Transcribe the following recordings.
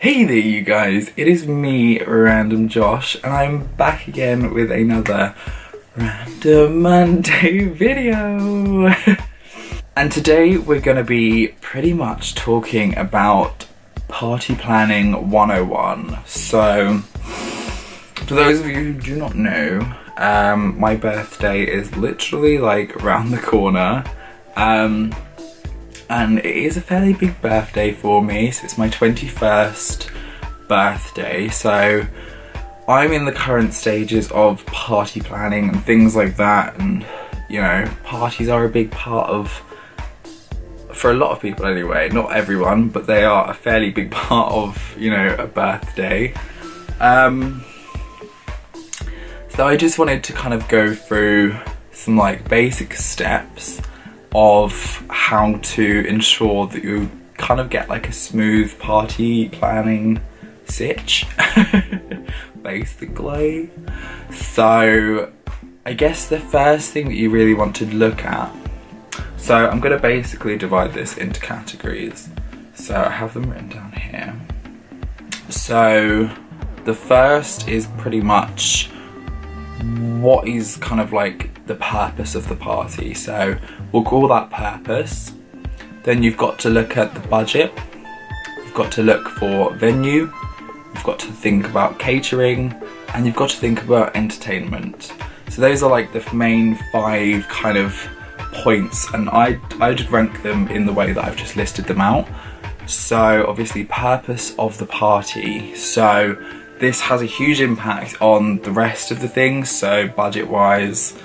Hey there you guys, it is me, RandomJosh, and I'm back again with another Random Monday video. And today we're going to be pretty much talking about party planning 101. So, for those of you who do not know, my birthday is literally like around the corner. And it is a fairly big birthday for me, so it's my 21st birthday, so I'm in the current stages of party planning and things like that, and you know, parties are a big part of, for a lot of people anyway, not everyone, but they are a fairly big part of, you know, a birthday. So I just wanted to kind of go through some like basic steps of how to ensure that you kind of get like a smooth party planning sitch, basically. So I guess the first thing that you really want to look at, so I'm going to basically divide this into categories, so I have them written down here. So the first is pretty much what is kind of like the purpose of the party, so we'll call that purpose. Then you've got to look at the budget, you've got to look for venue, you've got to think about catering, and you've got to think about entertainment. So those are like the main 5 kind of points, and I'd rank them in the way that I've just listed them out. So obviously purpose of the party, so this has a huge impact on the rest of the things, so budget wise,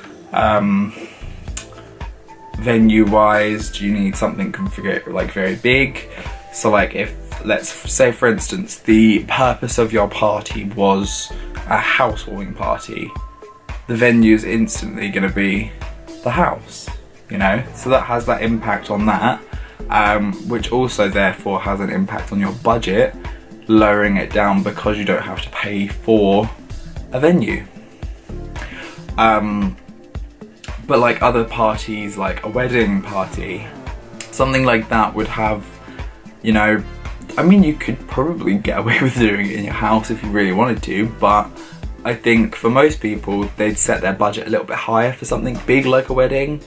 venue wise, do you need something configured like very big? So like if, let's say for instance, the purpose of your party was a housewarming party, the venue is instantly going to be the house, you know, so that has that impact on that, which also therefore has an impact on your budget, lowering it down because you don't have to pay for a venue. But like other parties, like a wedding party, something like that would have, you know, I mean, you could probably get away with doing it in your house if you really wanted to, but I think for most people, they'd set their budget a little bit higher for something big like a wedding.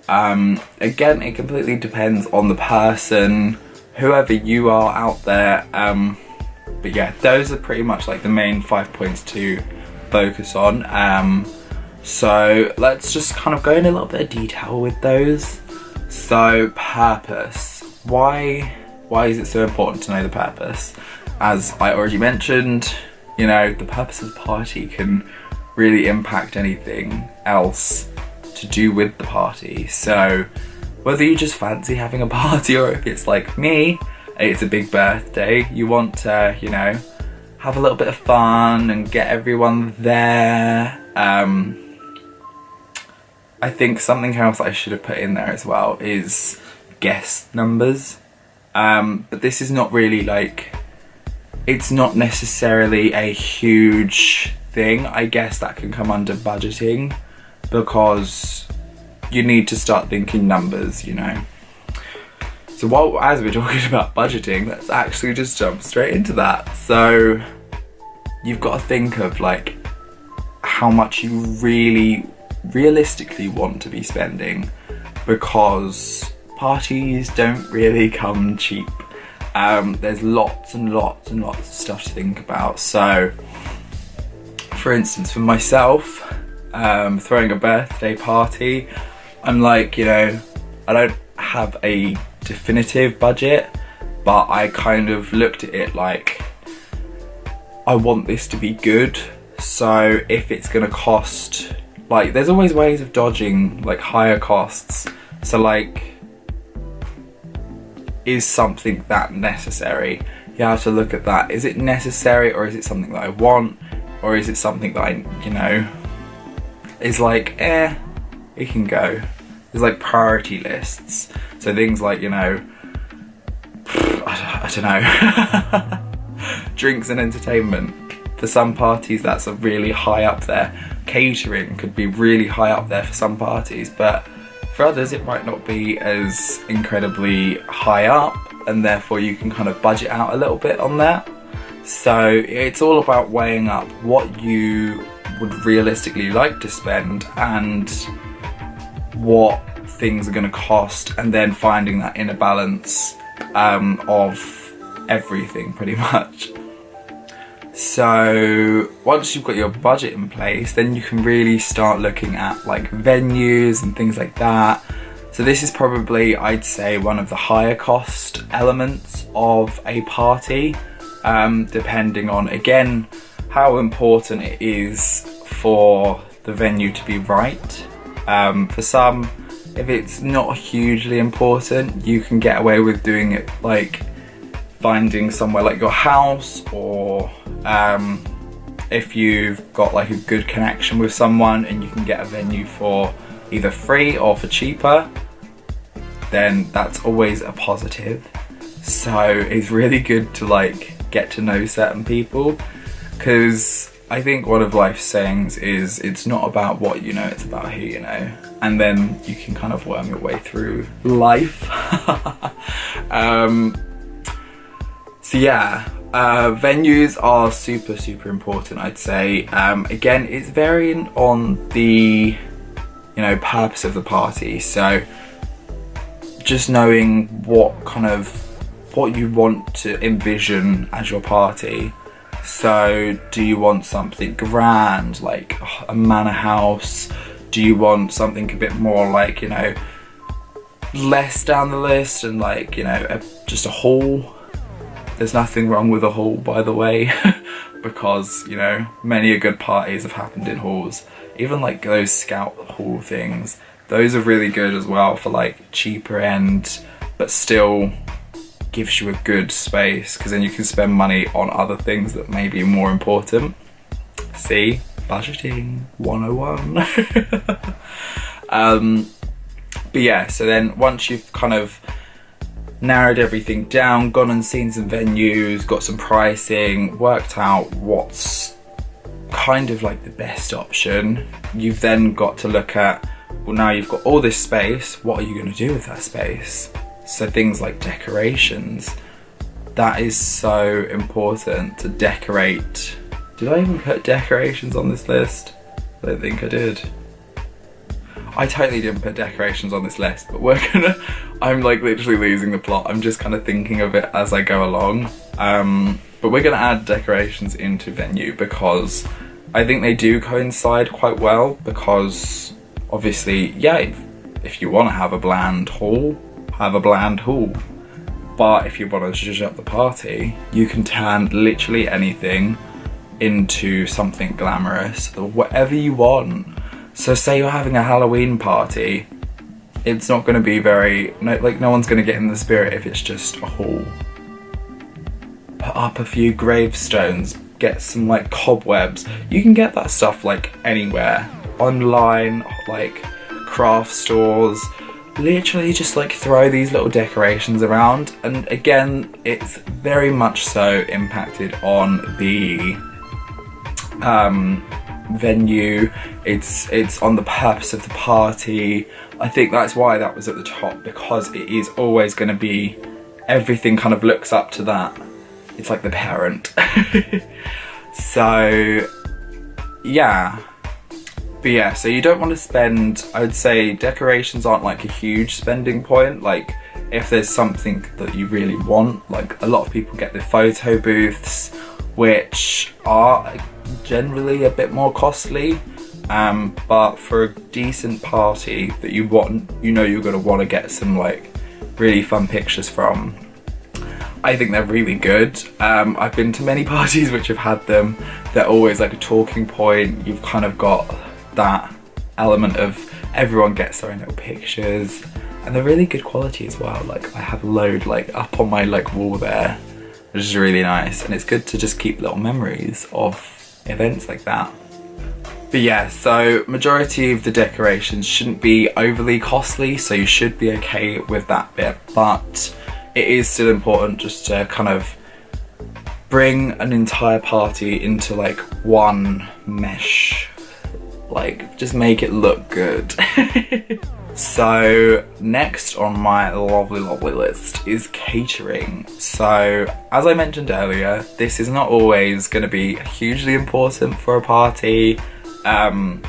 Again, it completely depends on the person, whoever you are out there. But yeah, those are pretty much like the main 5 points to focus on. So let's just kind of go in a little bit of detail with those. So purpose, why is it so important to know the purpose? As I already mentioned, you know, the purpose of the party can really impact anything else to do with the party. So whether you just fancy having a party, or if it's like me, it's a big birthday, you want to, you know, have a little bit of fun and get everyone there. I think something else I should have put in there as well is guest numbers. But this is not really like, it's not necessarily a huge thing. I guess that can come under budgeting, because you need to start thinking numbers, you know. So as we're talking about budgeting, let's actually just jump straight into that. So you've got to think of like how much you really realistically want to be spending, because parties don't really come cheap. There's lots and lots and lots of stuff to think about. So for instance, for myself, throwing a birthday party, I'm like, you know, I don't have a definitive budget, but I kind of looked at it like, I want this to be good. So if it's gonna cost, like, there's always ways of dodging like higher costs. So like, is something that necessary? You have to look at that. Is it necessary, or is it something that I want, or is it something that I, you know, is like, it can go. There's like priority lists. So things like, you know, I don't know, drinks and entertainment. For some parties, that's a really high up there. Catering could be really high up there for some parties, but for others it might not be as incredibly high up, and therefore you can kind of budget out a little bit on that. So it's all about weighing up what you would realistically like to spend and what things are going to cost, and then finding that inner balance of everything pretty much. So once you've got your budget in place, then you can really start looking at like venues and things like that. So this is probably, I'd say, one of the higher cost elements of a party, depending on, again, how important it is for the venue to be right. For some, if it's not hugely important, you can get away with doing it like finding somewhere like your house, or if you've got like a good connection with someone and you can get a venue for either free or for cheaper, then that's always a positive. So it's really good to like get to know certain people, because I think one of life's sayings is it's not about what you know, it's about who you know. And then you can kind of worm your way through life. So yeah, venues are super important, I'd say. Again, it's varying on the, you know, purpose of the party. So just knowing what you want to envision as your party. So do you want something grand, like a manor house? Do you want something a bit more like, you know, less down the list and like, you know, just a hall? There's nothing wrong with a hall, by the way, because, you know, many a good parties have happened in halls. Even like those scout hall things, those are really good as well for like cheaper end, but still gives you a good space, because then you can spend money on other things that may be more important. See, budgeting 101. But yeah, so then once you've kind of narrowed everything down, gone and seen some venues, got some pricing, worked out what's kind of like the best option, you've then got to look at, well, now you've got all this space, what are you going to do with that space? So things like decorations, that is so important to decorate. Did I even put decorations on this list? I don't think I did. I totally didn't put decorations on this list, but I'm like literally losing the plot. I'm just kind of thinking of it as I go along. But we're gonna add decorations into venue because I think they do coincide quite well, because obviously, yeah, if you want to have a bland hall, have a bland hall. But if you want to zhuzh up the party, you can turn literally anything into something glamorous, or whatever you want. So say you're having a Halloween party, it's not going to be no one's going to get in the spirit if it's just a hall. Put up a few gravestones, get some like cobwebs. You can get that stuff like anywhere, online, like craft stores. Literally just like throw these little decorations around, and again, it's very much so impacted on the venue. It's on the purpose of the party. I think that's why that was at the top, because it is always going to be, everything kind of looks up to that. It's like the parent. So yeah. But yeah, so you don't want to spend, I would say decorations aren't like a huge spending point. Like if there's something that you really want, like a lot of people get the photo booths, which are generally a bit more costly. But for a decent party that you want, you know you're going to want to get some like really fun pictures from, I think they're really good. I've been to many parties which have had them. They're always like a talking point. You've kind of got that element of everyone gets their own little pictures, and they're really good quality as well. Like I have a load like up on my like wall there, which is really nice, and it's good to just keep little memories of events like that. But yeah, so majority of the decorations shouldn't be overly costly, so you should be okay with that bit, but it is still important just to kind of bring an entire party into like one mesh, like just make it look good. So next on my lovely list is catering. So as I mentioned earlier, this is not always going to be hugely important for a party, and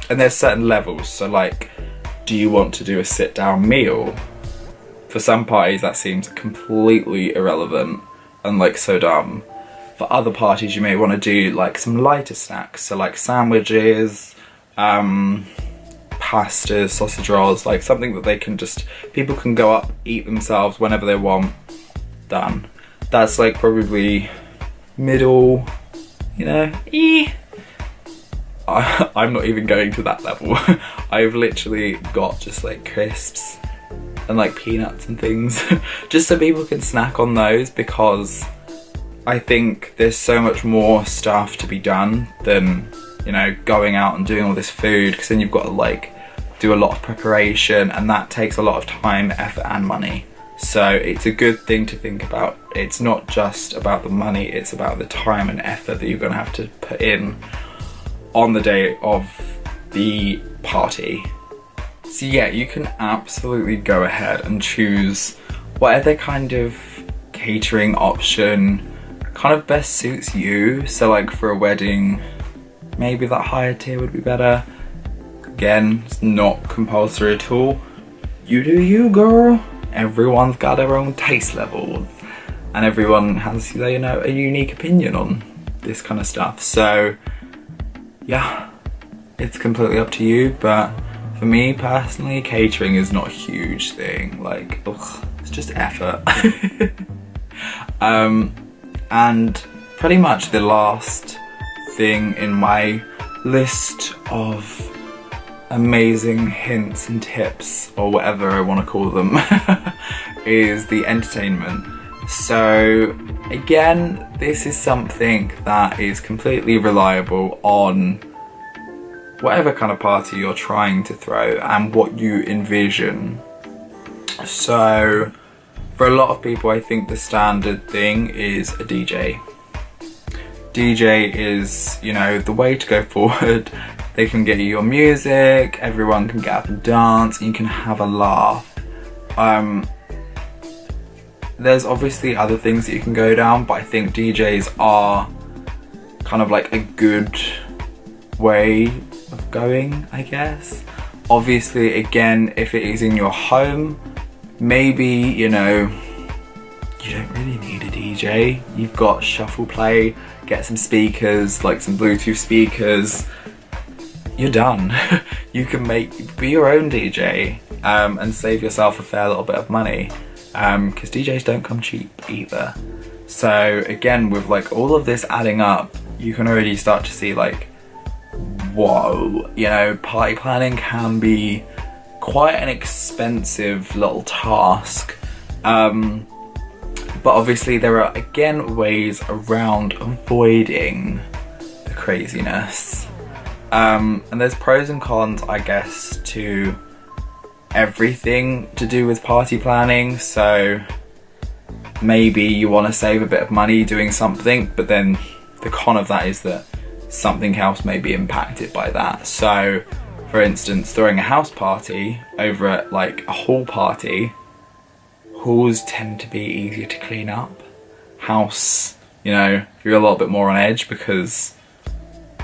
there's certain levels. So like, do you want to do a sit down meal? For some parties that seems completely irrelevant and like so dumb. For other parties you may want to do like some lighter snacks, so like sandwiches, pastas, sausage rolls, like something that they can just, people can go up, eat themselves whenever they want, done. That's like probably middle, you know, I'm not even going to that level. I've literally got just like crisps and like peanuts and things just so people can snack on those, because I think there's so much more stuff to be done than, you know, going out and doing all this food, because then you've got to like do a lot of preparation, and that takes a lot of time, effort and money. So it's a good thing to think about. It's not just about the money, it's about the time and effort that you're gonna have to put in on the day of the party. So yeah, you can absolutely go ahead and choose whatever kind of catering option kind of best suits you. So like for a wedding, maybe that higher tier would be better. Again, it's not compulsory at all. You do you, girl. Everyone's got their own taste levels, and everyone has, you know, a unique opinion on this kind of stuff. So yeah, it's completely up to you, but for me personally, catering is not a huge thing. Like, ugh, it's just effort. And pretty much the last thing in my list of amazing hints and tips, or whatever I want to call them, is the entertainment. So again, this is something that is completely reliable on whatever kind of party you're trying to throw and what you envision. So for a lot of people, I think the standard thing is a DJ. DJ is, you know, the way to go forward. They can get you your music, everyone can get up and dance, and you can have a laugh. There's obviously other things that you can go down, but I think DJs are kind of like a good way of going, I guess. Obviously, again, if it is in your home, maybe, you know, you don't really need a DJ. You've got shuffle play, get some speakers, like some Bluetooth speakers, you're done. You can be your own DJ, and save yourself a fair little bit of money, because DJs don't come cheap either. So again, with like all of this adding up, you can already start to see like, whoa, you know, party planning can be quite an expensive little task. But obviously there are, again, ways around avoiding the craziness. And there's pros and cons, I guess, to everything to do with party planning. So maybe you want to save a bit of money doing something, but then the con of that is that something else may be impacted by that. So for instance, throwing a house party over at like a hall party, halls tend to be easier to clean up. House, you know, you're a little bit more on edge because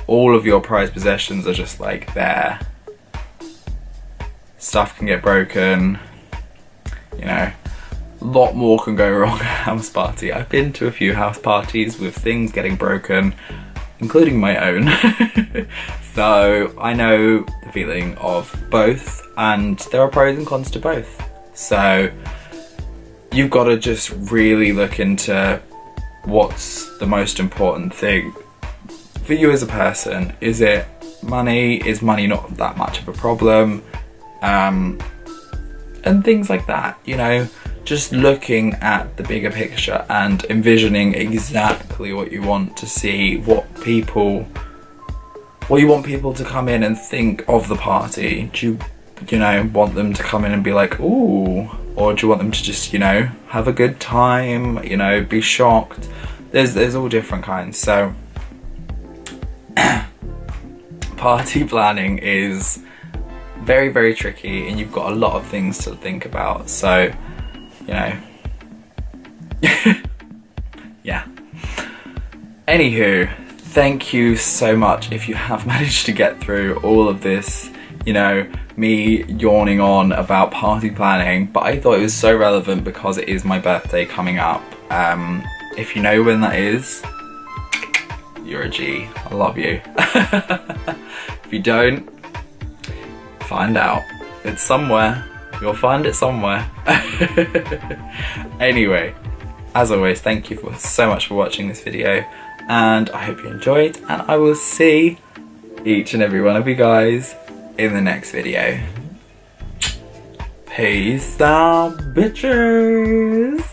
all of your prized possessions are just like there. Stuff can get broken, you know, a lot more can go wrong at a house party. I've been to a few house parties with things getting broken, including my own. So I know the feeling of both, and there are pros and cons to both. So you've got to just really look into what's the most important thing for you as a person. Is it money? Is money not that much of a problem? And things like that, you know, just looking at the bigger picture and envisioning exactly what you want to see, what you want people to come in and think of the party. Do you know, want them to come in and be like, ooh, or do you want them to just, you know, have a good time, you know, be shocked? There's all different kinds. So party planning is very, very tricky, and you've got a lot of things to think about. So, you know, yeah. Anywho, thank you so much if you have managed to get through all of this, you know, me yawning on about party planning, but I thought it was so relevant because it is my birthday coming up. If you know when that is, you're a G. I love you. If you don't, find out. It's somewhere. You'll find it somewhere. Anyway, as always, thank you so much for watching this video, and I hope you enjoyed, and I will see each and every one of you guys in the next video. Peace out, bitches.